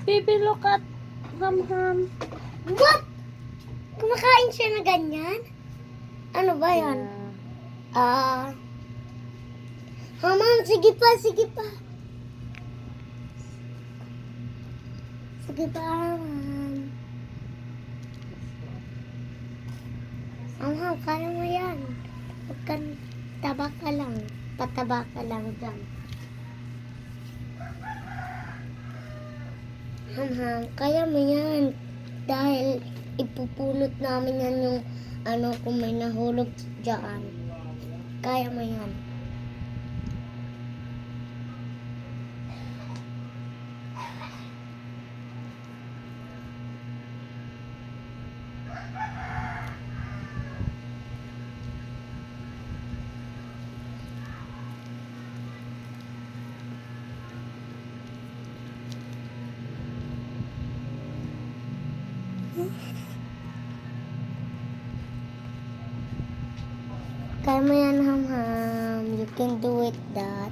Baby, look at Ham. What? Kumakain siya na ganyan? Ano ba yan? Hamam, sige pa. Sige pa, Hamam. Hamam, kaya mo yan. Huwag kang taba ka lang. Pataba ka lang dyan. Hamam, kaya mo yan. Dahil ipupulot namin yan yung kung may nahulog dyan. Kaya mo yan. Kaya mo yan, Ham. You can do it, that.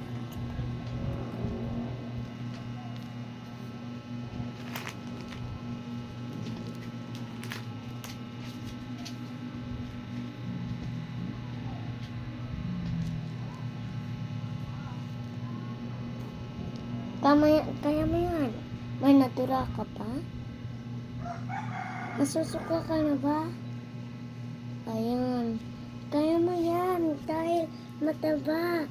Kaya mo yan. May natura ka pa? Nasusuka ka na ba? Ayan. Kaya mo yan dahil mataba.